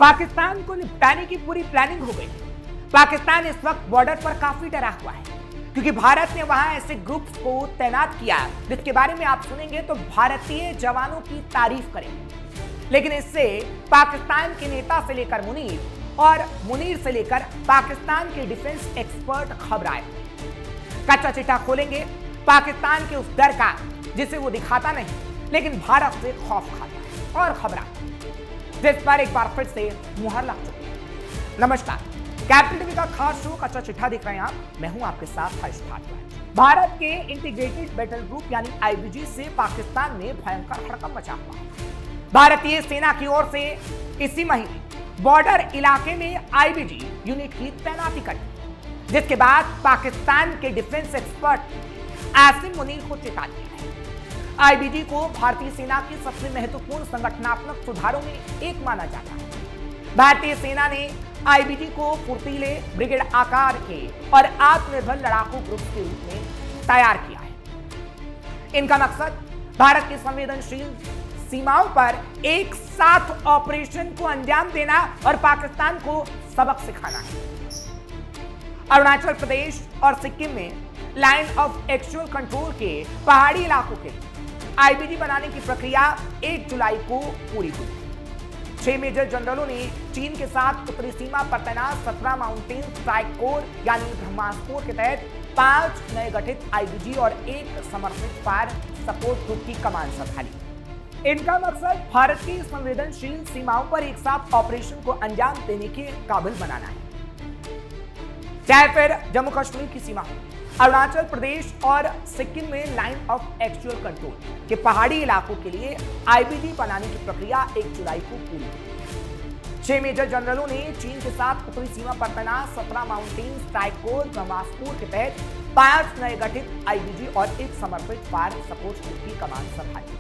पाकिस्तान को निपटाने की पूरी प्लानिंग हो गई। पाकिस्तान इस वक्त बॉर्डर पर काफी डरा हुआ है क्योंकि भारत ने वहां ऐसे ग्रुप्स को तैनात किया जिसके बारे में आप सुनेंगे तो भारतीय जवानों की तारीफ करेंगे। लेकिन इससे पाकिस्तान के नेता से लेकर मुनीर और मुनीर से लेकर पाकिस्तान के डिफेंस एक्सपर्ट घबराए। कच्चा चिट्ठा खोलेंगे पाकिस्तान के उस डर का जिसे वो दिखाता नहीं लेकिन भारत से खौफ खाता और घबराता, जिस पर एक बार फिर से मुहर लग चुकी है। नमस्कार, कैपिटल टीवी का खास शो कच्चा चिट्ठा देख रहे हैं आप। मैं हूं आपके साथ हर्ष भाटिया। भारत के इंटीग्रेटेड बैटल ग्रुप यानी आईबीजी से पाकिस्तान में भयंकर हड़कंप मचा हुआ है। भारतीय सेना की ओर से इसी महीने बॉर्डर इलाके में आईबीजी यूनिट की तैनाती कर दी, जिसके बाद पाकिस्तान के डिफेंस एक्सपर्ट आसिम मुनीर को चेता दिया है। आईबीजी को भारतीय सेना के सबसे महत्वपूर्ण संगठनात्मक सुधारों में एक माना जाता है। भारतीय सेना ने आईबीजी को फुर्तीले ब्रिगेड आकार के और आत्मनिर्भर लड़ाकू ग्रुप के रूप में तैयार किया है। इनका मकसद भारत की संवेदनशील सीमाओं पर एक साथ ऑपरेशन को अंजाम देना और पाकिस्तान को सबक सिखाना है। अरुणाचल प्रदेश और सिक्किम में लाइन ऑफ एक्चुअल कंट्रोल के पहाड़ी इलाकों के आईबीजी बनाने की प्रक्रिया 1 जुलाई को पूरी हुई। 6 मेजर जनरलों ने चीन के साथ उत्तरी सीमा पर तैनात 17 माउंटेन स्ट्राइक कोर यानी ब्रह्मास्त्र के तहत 5 नए गठित आईबीजी और 1 समर्पित फायर सपोर्ट ग्रुप की कमान संभाली। इनका मकसद भारत की संवेदनशील सीमाओं पर एक साथ ऑपरेशन को अंजाम देने के काबिल बनाना है, चाहे फिर जम्मू कश्मीर की सीमा हो, अरुणाचल प्रदेश और सिक्किम में लाइन ऑफ एक्चुअल कंट्रोल के पहाड़ी इलाकों के लिए आईबीजी बनाने की प्रक्रिया 1 जुलाई को पूरी हुई। 6 मेजर जनरलों ने चीन के साथ उत्तरी सीमा पर तैनात 17 माउंटेन स्ट्राइक कोर ब्रह्मास्त्र के तहत 5 नए गठित आईबीजी और 1 समर्पित फायर सपोर्ट ग्रुप की कमान संभाली।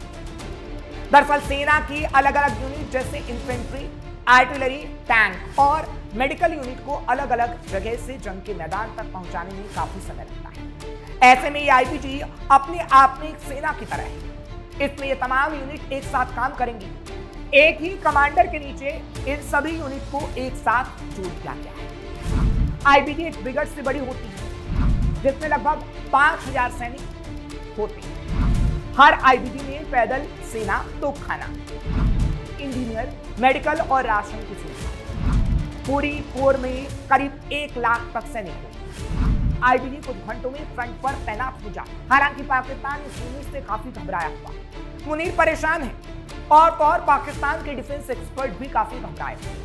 दरअसल सेना की अलग अलग यूनिट जैसे इन्फेंट्री, आर्टिलरी, टैंक और मेडिकल यूनिट को अलग अलग जगह से जंग के मैदान तक पहुंचाने में काफी समय लगता है। ऐसे में ये आईबीजी अपने आप में एक सेना की तरह है। इसमें ये तमाम यूनिट एक साथ काम करेंगी। एक ही कमांडर के नीचे इन सभी यूनिट को एक साथ जोड़ दिया गया है। आईबीजी एक ब्रिगेड से बड़ी होती है जिसमें लगभग 5000 सैनिक होते हैं। हर आईबीजी में पैदल सेना, तोपखाना, इंजीनियर, मेडिकल और राशन की सुविधा। पूरी कोर में करीब 1 लाख तक सैनिक हैं। आईबीजी कुछ घंटों में फ्रंट पर तैनात हो जाए। हालांकि पाकिस्तान इस यूनिट से काफी घबराया हुआ है। मुनीर परेशान है और तो और पाकिस्तान के डिफेंस एक्सपर्ट भी काफी घबराए हैं।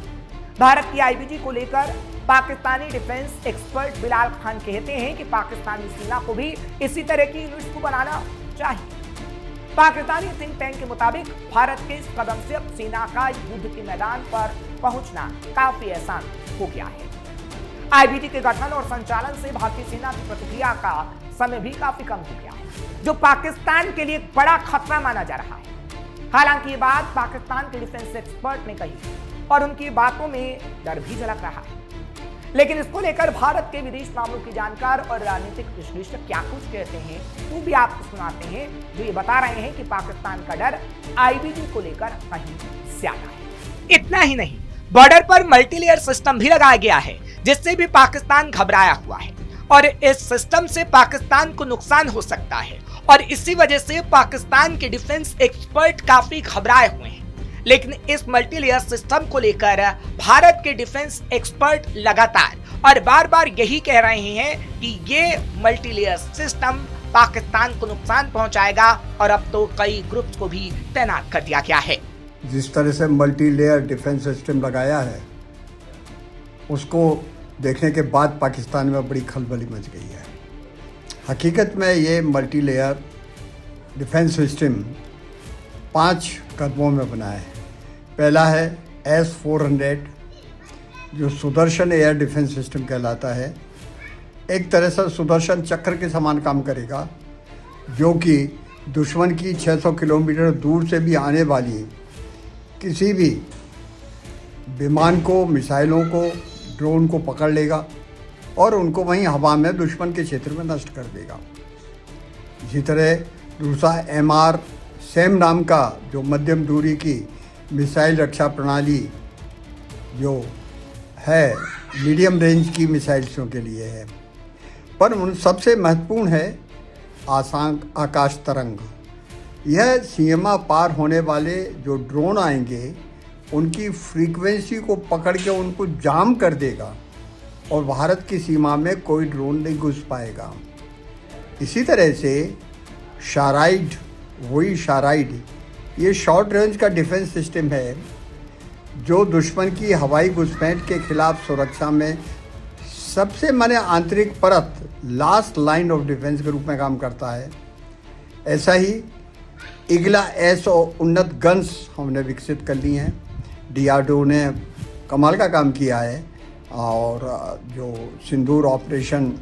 भारत की आईबीजी को लेकर पाकिस्तानी डिफेंस एक्सपर्ट बिलाल खान कहते हैं कि पाकिस्तानी सेना को भी इसी तरह की यूनिट्स को बनाना चाहिए। पाकिस्तानी थिंक टैंक के मुताबिक भारत के इस कदम से अब सेना का युद्ध के मैदान पर पहुंचना काफी आसान हो गया है। आईबीजी के गठन और संचालन से भारतीय सेना की प्रतिक्रिया का समय भी काफी कम हो गया है, जो पाकिस्तान के लिए एक बड़ा खतरा माना जा रहा है। हालांकि ये बात पाकिस्तान के डिफेंस एक्सपर्ट ने कही और उनकी बातों में डर भी झलक रहा है। लेकिन इसको लेकर भारत के विदेश मामलों के जानकार और राजनीतिक विश्लेषक क्या कुछ कहते हैं वो भी आपको सुनाते हैं, जो ये बता रहे हैं कि पाकिस्तान का डर आईबीजी को लेकर कहीं ज्यादा है। इतना ही नहीं, बॉर्डर पर मल्टीलेयर सिस्टम भी लगाया गया है जिससे भी पाकिस्तान घबराया हुआ है और इस सिस्टम से पाकिस्तान को नुकसान हो सकता है और इसी वजह से पाकिस्तान के डिफेंस एक्सपर्ट काफी घबराए हुए हैं। लेकिन इस मल्टीलेयर सिस्टम को लेकर भारत के डिफेंस एक्सपर्ट लगातार और बार बार यही कह रहे हैं कि ये मल्टीलेयर सिस्टम पाकिस्तान को नुकसान पहुंचाएगा और अब तो कई ग्रुप्स को भी तैनात कर दिया गया है। जिस तरह से मल्टीलेयर डिफेंस सिस्टम लगाया है उसको देखने के बाद पाकिस्तान में बड़ी खलबली मच गई है। हकीकत में ये मल्टीलेयर डिफेंस सिस्टम 5 कदमों में बना है। पहला है S-400 जो सुदर्शन एयर डिफेंस सिस्टम कहलाता है। एक तरह से सुदर्शन चक्र के समान काम करेगा, जो कि दुश्मन की 600 किलोमीटर दूर से भी आने वाली किसी भी विमान को, मिसाइलों को, ड्रोन को पकड़ लेगा और उनको वहीं हवा में दुश्मन के क्षेत्र में नष्ट कर देगा। इसी तरह दूसरा MR सेम नाम का जो मध्यम दूरी की मिसाइल रक्षा प्रणाली जो है मीडियम रेंज की मिसाइल्सों के लिए है, पर उन सबसे महत्वपूर्ण है आकाश तरंग। यह सीमा पार होने वाले जो ड्रोन आएंगे उनकी फ्रीक्वेंसी को पकड़ के उनको जाम कर देगा और भारत की सीमा में कोई ड्रोन नहीं घुस पाएगा। इसी तरह से शाराइड, वही शाराइड, ये शॉर्ट रेंज का डिफेंस सिस्टम है जो दुश्मन की हवाई घुसपैठ के खिलाफ सुरक्षा में सबसे आंतरिक परत, लास्ट लाइन ऑफ डिफेंस के रूप में काम करता है। ऐसा ही इगला एस और उन्नत गन्स हमने विकसित कर ली हैं। DRDO ने कमाल का काम किया है और जो सिंदूर ऑपरेशन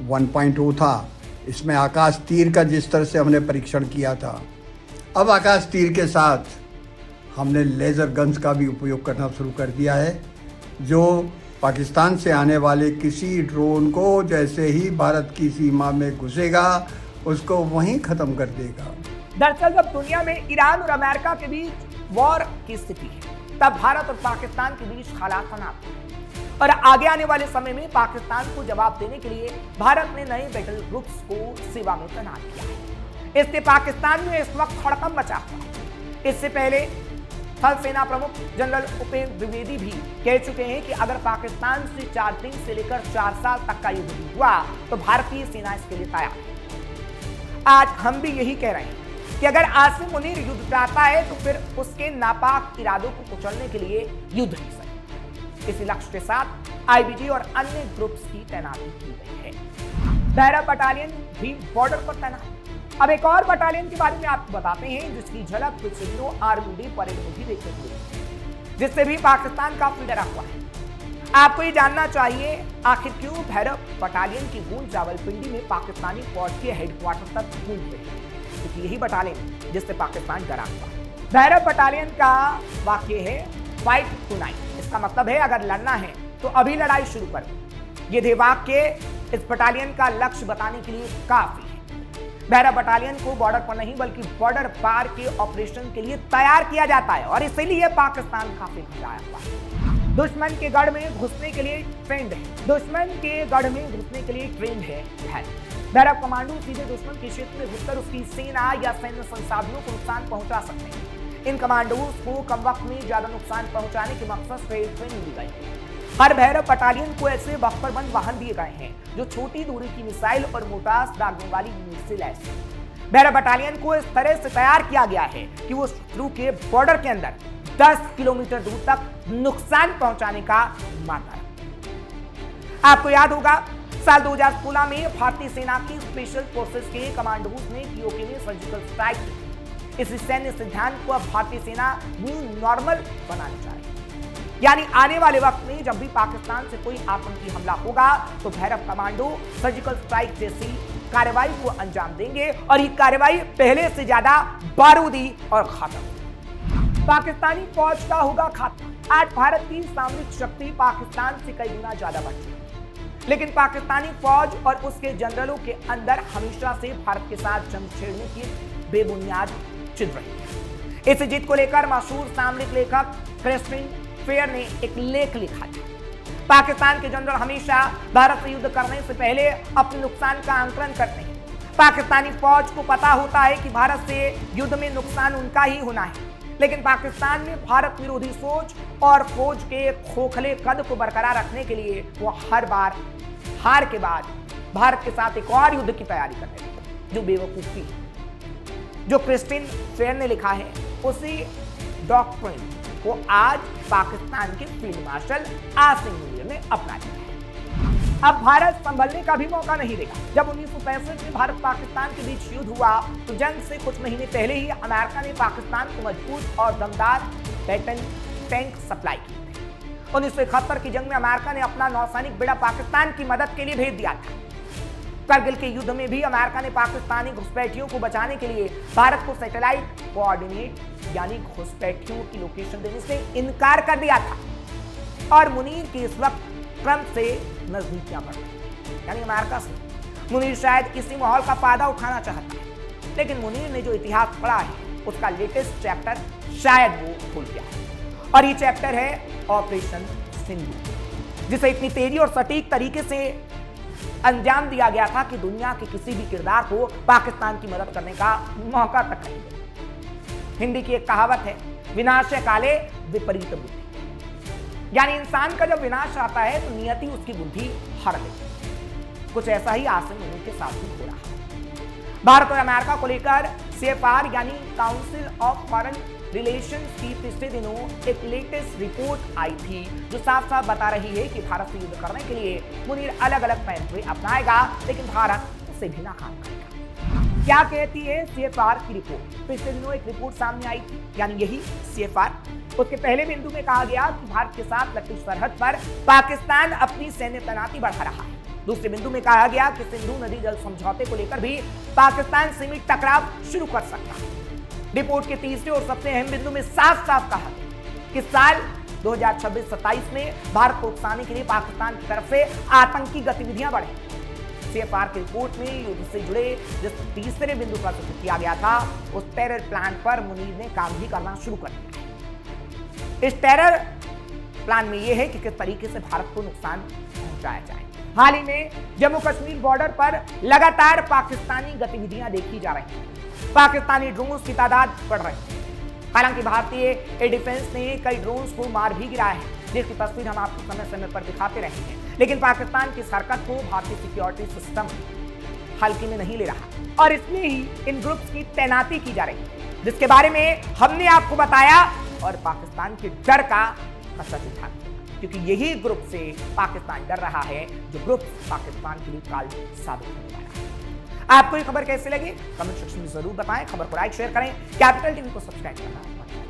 1.0 था, इसमें आकाश तीर का जिस तरह से हमने परीक्षण किया था, अब आकाश तीर के साथ हमने लेज़र गन्स का भी उपयोग करना शुरू कर दिया है, जो पाकिस्तान से आने वाले किसी ड्रोन को जैसे ही भारत की सीमा में घुसेगा उसको वहीं ख़त्म कर देगा। दरअसल जब दुनिया में ईरान और अमेरिका के बीच वॉर की स्थिति है, तब भारत और पाकिस्तान के बीच हालात तनाव है और आगे आने वाले समय में पाकिस्तान को जवाब देने के लिए भारत ने नए बैटल ग्रुप्स को सेवा में तैनात किया है। इससे पाकिस्तान में इस वक्त हड़कंप मचा हुआ है। इससे पहले थल सेना प्रमुख जनरल उपेंद्र द्विवेदी भी कह चुके हैं कि अगर पाकिस्तान से 4 दिन से लेकर 4 साल तक का युद्ध हुआ तो भारतीय सेना इसके लिए तैयार है। आज हम भी यही कह रहे हैं कि अगर आसिम मुनीर युद्ध चाहता है तो फिर उसके नापाक इरादों को कुचलने के लिए युद्ध ही सही। इसी लक्ष्य के साथ IBG और अन्य ग्रुप्स की तैनाती की गई है। भैरव बटालियन भी बॉर्डर पर तैनात। अब एक और बटालियन के बारे में आपको बताते हैं जिसकी झलक पिछले दिनों RUD परेड में भी देखने को मिली, जिससे भी पाकिस्तान काफी डरा हुआ है। आपको ये जानना चाहिए आखिर क्यों भैरव बटालियन की गूंज रावलपिंडी में पाकिस्तानी फौज के हेडक्वार्टर तक गूंज रही है, क्योंकि यही बटालियन जिससे पाकिस्तान डरा हुआ है। भैरव बटालियन का वाक्य है फाइट टुनाइट। इसका मतलब है अगर लड़ना है तो अभी लड़ाई शुरू करो। ये वाक्य इस बटालियन का लक्ष्य बताने के लिए काफी है। भैरव बटालियन को बॉर्डर पर नहीं बल्कि बॉर्डर पार के ऑपरेशन के लिए तैयार किया जाता है और इसीलिए पाकिस्तान काफी घबराया हुआ है। दुश्मन के गढ़ में घुसने के लिए ट्रेंड है। दुश्मन के गढ़ में घुसने के लिए ट्रेंड है भैरव कमांडो सीधे दुश्मन के क्षेत्र में घुसकर उसकी सेना या सैन्य संसाधनों को नुकसान पहुंचा सकते हैं। इन कमांडोज को कम वक्त में ज्यादा नुकसान पहुंचाने के मकसद से ट्रेनिंग दी गई है। हर भैरव बटालियन को ऐसे बख्तरबंद वाहन दिए गए हैं जो छोटी दूरी की मिसाइल और मोर्टार्स दागने वाली यूनिट से लैस है। भैरव बटालियन को इस तरह से तैयार किया गया है कि वो शत्रु के बॉर्डर के अंदर 10 किलोमीटर दूर तक नुकसान पहुंचाने का माता है। आपको याद होगा साल 2016 में भारतीय सेना की स्पेशल फोर्सेस के कमांडोज ने पीओके में सर्जिकल स्ट्राइक की। इस सैन्य सिद्धांत को अब भारतीय सेना न्यू नॉर्मल बनाना चाह रही है, यानी आने वाले वक्त में जब भी पाकिस्तान से कोई आतंकी हमला होगा तो भैरव कमांडो सर्जिकल स्ट्राइक जैसी कार्रवाई को अंजाम देंगे और ये कार्रवाई पहले से ज्यादा बारूदी और घातक। पाकिस्तानी फौज का होगा खात्मा। आज भारत की सामरिक शक्ति पाकिस्तान से कई गुना ज्यादा बढ़ चुकी है, लेकिन पाकिस्तानी फौज और उसके जनरलों के अंदर हमेशा से भारत के साथ जंग छेड़ने की बेबुनियाद चिढ़ रही है। इस जीत को लेकर मशहूर सामरिक लेखक क्रिस्टिन फेयर ने एक लेख लिखा था। पाकिस्तान के जनरल हमेशा भारत से युद्ध करने से पहले अपने नुकसान का आंकलन करते हैं। पाकिस्तानी फौज को पता होता है कि भारत से युद्ध में नुकसान उनका ही होना है, लेकिन पाकिस्तान में भारत विरोधी सोच और फौज के खोखले कद को बरकरार रखने के लिए वो हर बार हार के बाद भारत के साथ एक और युद्ध की तैयारी कर रहे हैं, जो बेवकूफी है। जो क्रिस्टिन फेयर ने लिखा है उसी डॉक्ट्रिन को आज पाकिस्तान के फील्ड मार्शल आसिम मुनीर ने अपना लिया है। अब भारत संभलने का भी मौका नहीं देगा। जब 1965 में भारत पाकिस्तान के बीच युद्ध हुआ तो जंग से कुछ महीने पहले ही अमेरिका ने पाकिस्तान को मजबूत और दमदार बैटल टैंक सप्लाई की थी। 1971 की जंग में अमेरिका ने अपना नौसैनिक बेड़ा पाकिस्तान की मदद के लिए भेज दिया था। करगिल के युद्ध में भी अमेरिका ने पाकिस्तानी घुसपैठियों को बचाने के लिए भारत को सैटेलाइट कोऑर्डिनेट यानी घुसपैठियों की लोकेशन देने से इनकार कर दिया था और मुनीर की इस वक्त ट्रंप से नजदीकियां बढ़ रही, यानी अमेरिका से। मुनीर शायद इसी माहौल का फायदा उठाना चाहता है, लेकिन मुनीर ने जो इतिहास पढ़ा है उसका लेटेस्ट चैप्टर शायद वो भूल गया है। और ये चैप्टर है ऑपरेशन सिंदूर, जिसे इतनी तेजी और सटीक तरीके से अंजाम दिया गया था कि दुनिया के किसी भी किरदार को पाकिस्तान की मदद करने का मौका तक नहीं मिला। हिंदी की एक कहावत है, विनाश काले विपरीत बुद्धि, यानी इंसान का जब विनाश आता है तो नियति उसकी बुद्धि हर देती है। कुछ ऐसा ही आसिम मुनीर के साथ भी हो रहा है। भारत और अमेरिका को लेकर CFR यानी काउंसिल ऑफ फॉरेन रिलेशंस की पिछले दिनों एक लेटेस्ट रिपोर्ट आई थी, जो साफ साफ बता रही है कि भारत से युद्ध करने के लिए मुनीर अलग अलग पैंतरे अपनाएगा, लेकिन भारत उसे भी नाकाम करेगा। क्या कहती है CFR की रिपोर्ट? पिछले दिनों एक रिपोर्ट सामने आई थी, यानी यही CFR। उसके पहले बिंदु में कहा गया कि भारत के साथ लगती सरहद पर पाकिस्तान अपनी सैन्य तैनाती बढ़ा रहा है। दूसरे बिंदु में कहा गया कि सिंधु नदी जल समझौते को लेकर भी पाकिस्तान सीमित टकराव शुरू कर सकता है। रिपोर्ट के तीसरे और सबसे अहम बिंदु में साफ साफ कहा गया कि साल 2026-27 में भारत को उकसाने के लिए पाकिस्तान की तरफ से आतंकी गतिविधियां बढ़े। CFR की रिपोर्ट में युद्ध से जुड़े जिस तीसरे बिंदु पर जिक्र किया गया था, उस टेरर प्लान पर मुनीर ने काम भी करना शुरू कर दिया है। इस टेरर प्लान में यह है कि किस तरीके से भारत को नुकसान पहुंचाया जाए। हाल ही में जम्मू कश्मीर बॉर्डर पर लगातार पाकिस्तानी गतिविधियां देखी जा रही हैं। पाकिस्तानी ड्रोन्स की तादाद बढ़ रही है। हालांकि भारतीय एयर डिफेंस ने कई ड्रोन्स को मार भी गिराया है, जिसकी तस्वीर हम आपको समय समय पर दिखाते रहे हैं। लेकिन पाकिस्तान की इस हरकत को भारतीय सिक्योरिटी सिस्टम हल्के में नहीं ले रहा, और इसलिए ही इन ग्रुप्स की तैनाती की जा रही है, जिसके बारे में हमने आपको बताया और पाकिस्तान के डर का कसर उठा, क्योंकि यही ग्रुप से पाकिस्तान डर रहा है, जो ग्रुप पाकिस्तान के लिए काल साबित होने वाला है। आपको ये खबर कैसे लगी? कमेंट सेक्शन में जरूर बताएं। खबर को लाइक शेयर करें, कैपिटल टीवी को सब्सक्राइब करना।